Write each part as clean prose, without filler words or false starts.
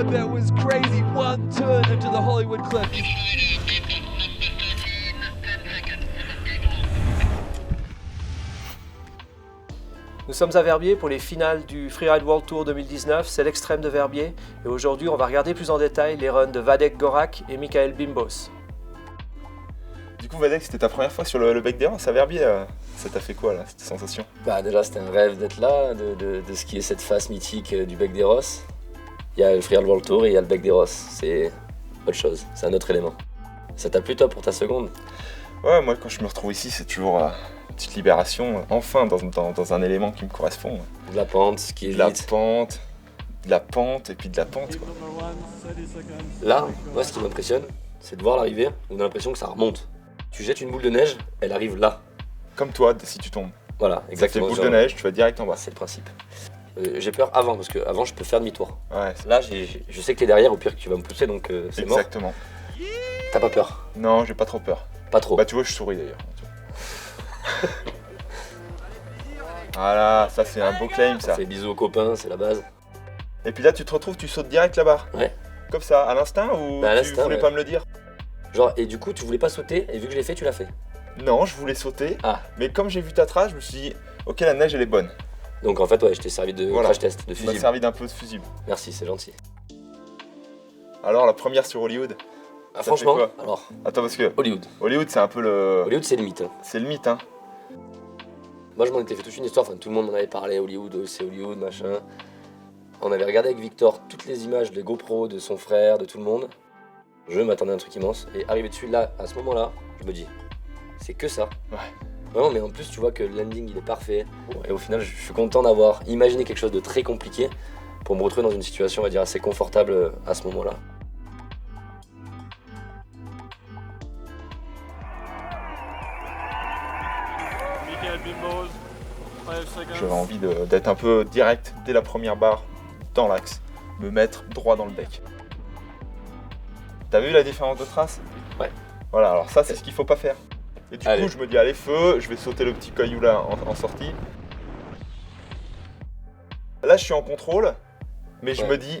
god, that was crazy. One turn into the Hollywood cliff. Nous sommes à Verbier pour les finales du Freeride World Tour 2019, c'est l'extrême de Verbier. Et aujourd'hui, on va regarder plus en détail les runs de Vadek Gorak et Michael Bimbos. Du coup, Vadek, c'était ta première fois sur le Bec des Rosses à Verbier. Ça t'a fait quoi, là, cette sensation? Déjà, c'était un rêve d'être là, de skier cette face mythique du Bec des Rosses. Il y a le Freeride World Tour et il y a le Bec des Rosses. C'est autre chose, c'est un autre élément. Ça t'a plu, toi, pour ta seconde? Ouais, moi, quand je me retrouve ici, c'est toujours une petite libération, enfin, dans un élément qui me correspond. De la pente, skier De vite. la pente, et puis de la pente, quoi. Là, moi, ce qui m'impressionne, c'est de voir l'arrivée, on a l'impression que ça remonte. Tu jettes une boule de neige, elle arrive là. Comme toi, si tu tombes. Voilà, Ça fait exactement. boule de neige, tu vas direct en bas. C'est le principe. J'ai peur avant, parce que avant je peux faire demi-tour. Ouais, Là, je sais que t'es derrière, au pire que tu vas me pousser, donc c'est mort. exactement. T'as pas peur? Non, j'ai pas trop peur. Pas trop. Bah, tu vois, je souris d'ailleurs. Voilà, ça c'est un beau claim, ça. C'est bisous aux copains, c'est la base. Et puis là, tu te retrouves, tu sautes direct là-bas. Ouais. Comme ça, à l'instinct, ou Bah, à tu l'instinct, voulais ouais. pas me le dire? Genre, et du coup, tu voulais pas sauter, et vu que je l'ai fait, tu l'as fait. Non, je voulais sauter, Ah. mais comme j'ai vu ta trace, je me suis dit, ok, la neige elle est bonne. Donc en fait, ouais, je t'ai servi de Voilà. crash test, de Tu m'as fusible. servi d'un peu de fusible. Merci, c'est gentil. Alors, la première sur Hollywood. Ah, Ça franchement, fait quoi alors, Attends, parce que Hollywood. Hollywood, c'est un peu le. Hollywood, c'est le mythe. Hein. C'est le mythe, hein. Moi, je m'en étais fait toute une histoire, enfin, tout le monde m'en avait parlé, Hollywood, c'est Hollywood, machin. On avait regardé avec Victor toutes les images de GoPro, de son frère, de tout le monde. Je m'attendais à un truc immense, et arrivé dessus, là, à ce moment-là, je me dis, c'est que ça. Ouais. Vraiment, mais en plus, tu vois que le landing, il est parfait. Et au final, je suis content d'avoir imaginé quelque chose de très compliqué pour me retrouver dans une situation, on va dire, assez confortable à ce moment-là. J'avais envie d'être un peu direct dès la première barre, dans l'axe, me mettre droit dans le bec. T'as vu la différence de trace? Ouais. Voilà, alors ça c'est ce qu'il faut pas faire. Et du Allez. coup je me dis allez feu, je vais sauter le petit caillou là en sortie. Là je suis en contrôle, mais je Ouais. me dis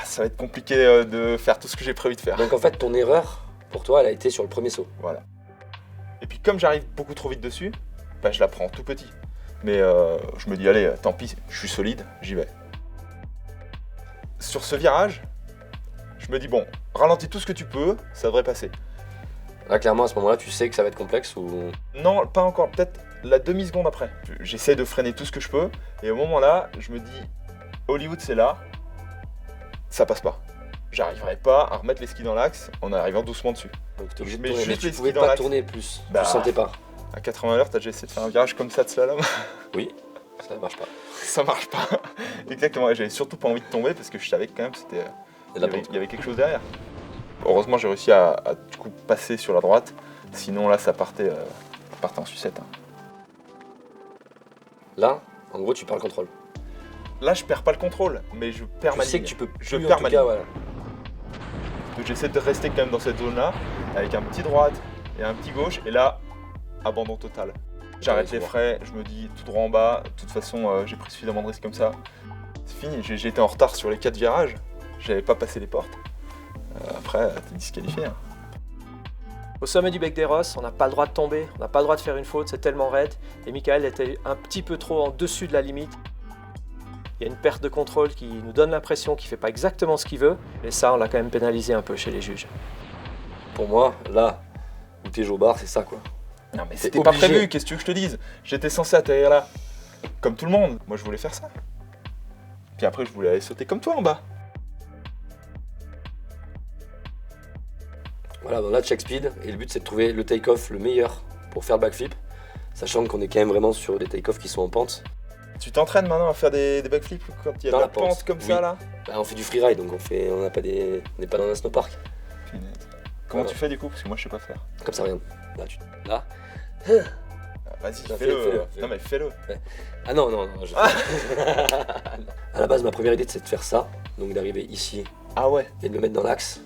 ça va être compliqué de faire tout ce que j'ai prévu de faire. Donc en fait, ton erreur, pour toi, elle a été sur le premier saut. Voilà. Et puis comme j'arrive beaucoup trop vite dessus, bah, je la prends tout petit. Mais je me dis allez, tant pis, je suis solide, j'y vais. Sur ce virage, je me dis bon, ralentis tout ce que tu peux, ça devrait passer. Là, clairement, à ce moment-là, tu sais que ça va être complexe ou... Non, pas encore, peut-être la demi-seconde après. J'essaie de freiner tout ce que je peux, et au moment là, je me dis Hollywood c'est là, ça passe pas. J'arriverai pas à remettre les skis dans l'axe en arrivant doucement dessus. Donc t'es obligé de Mais tourner, mais juste les tu skis pouvais dans pas l'axe. tourner plus. Bah. Tu le sentais pas. À 80 à l'heure, t'as déjà essayé de faire un virage comme ça de slalom? Oui, ça marche pas. Ça marche pas. Exactement, et j'avais surtout pas envie de tomber parce que je savais que quand même c'était. Il y a de la pente. Il y avait quelque chose derrière. Heureusement, j'ai réussi à du coup passer sur la droite. Sinon, là, ça partait en sucette. Hein. Là, en gros, tu perds le contrôle. Là, je perds pas le contrôle, mais je perds ma Tu sais ligne. que tu peux Je plus, perds en tout ma cas, ligne. voilà. Donc, j'essaie de rester quand même dans cette zone-là, avec un petit droite et un petit gauche. Et là, abandon total. J'arrête Ouais, les je vois. frais, je me dis tout droit en bas. De toute façon, j'ai pris suffisamment de risques comme ça. C'est fini. J'ai été en retard sur les 4 virages. J'avais pas passé les portes. Après, t'es disqualifié. Hein. Au sommet du Bec des Rosses, on n'a pas le droit de tomber, on n'a pas le droit de faire une faute, c'est tellement raide. Et Michael était un petit peu trop en dessus de la limite. Il y a une perte de contrôle qui nous donne l'impression qu'il ne fait pas exactement ce qu'il veut. Et ça, on l'a quand même pénalisé un peu chez les juges. Pour moi, là, où t'es Jobard, c'est ça, quoi. Non mais T'es c'était pas obligé. prévu, qu'est-ce que tu veux que je te dise? J'étais censé atterrir là, comme tout le monde. Moi je voulais faire ça. Puis après je voulais aller sauter comme toi en bas. Voilà, bon, là, check speed, et le but, c'est de trouver le take-off le meilleur pour faire le backflip, sachant qu'on est quand même vraiment sur des take-offs qui sont en pente. Tu t'entraînes maintenant à faire des backflips quand il y a Dans de la la pente, pente comme oui. ça là? Bah, on fait du freeride, donc on n'est pas dans un snowpark. Punaise. Comment Voilà. tu fais du coup? Parce que moi je sais pas faire. Comme ça, regarde. Là. Ah, vas-y, Non, fais-le. fais-le. Non mais fais-le. Ah non, À la base, ma première idée, c'est de faire ça, donc d'arriver ici Ah ouais, et de me mettre dans l'axe.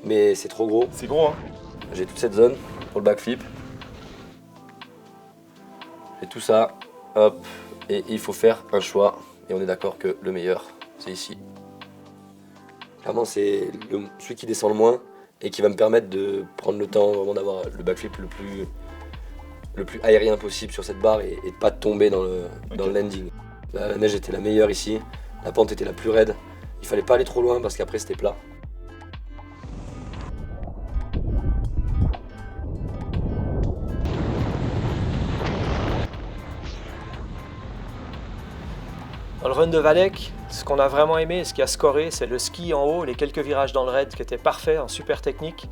Mais c'est trop gros. c'est gros hein. J'ai toute cette zone pour le backflip. Et tout ça, hop. Et il faut faire un choix. Et on est d'accord que le meilleur, c'est ici. Clairement, c'est celui qui descend le moins et qui va me permettre de prendre le temps vraiment d'avoir le backflip le plus aérien possible sur cette barre et de pas tomber dans le landing. La neige était la meilleure ici, la pente était la plus raide. Il fallait pas aller trop loin parce qu'après c'était plat. Dans le run de Valek, ce qu'on a vraiment aimé et ce qui a scoré, c'est le ski en haut, les quelques virages dans le raid qui étaient parfaits, en super technique.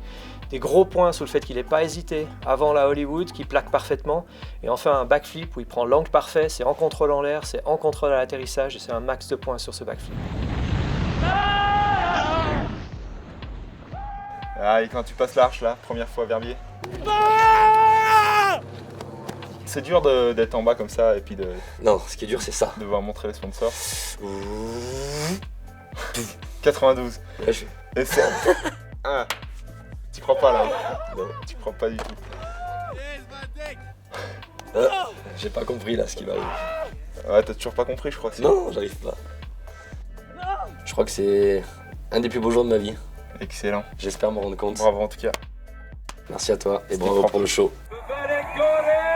Des gros points sur le fait qu'il n'ait pas hésité avant la Hollywood, qui plaque parfaitement. Et enfin un backflip où il prend l'angle parfait, c'est en contrôle en l'air, c'est en contrôle à l'atterrissage et c'est un max de points sur ce backflip. Ah, et quand tu passes l'arche là, première fois Verbier. C'est dur d'être en bas comme ça et puis de Non, ce qui est dur c'est ça. devoir montrer les sponsors. 92. Là, je... Et c'est... Ah, t'y crois pas là. Non. T'y crois pas du tout. Ah, j'ai pas compris là ce qui m'arrive. Ouais, t'as toujours pas compris, je crois. Non, j'arrive pas. Je crois que c'est un des plus beaux jours de ma vie. Excellent. J'espère me rendre compte. Bravo en tout cas. Merci à toi et C'était bravo propre. pour le show. Valek Gore!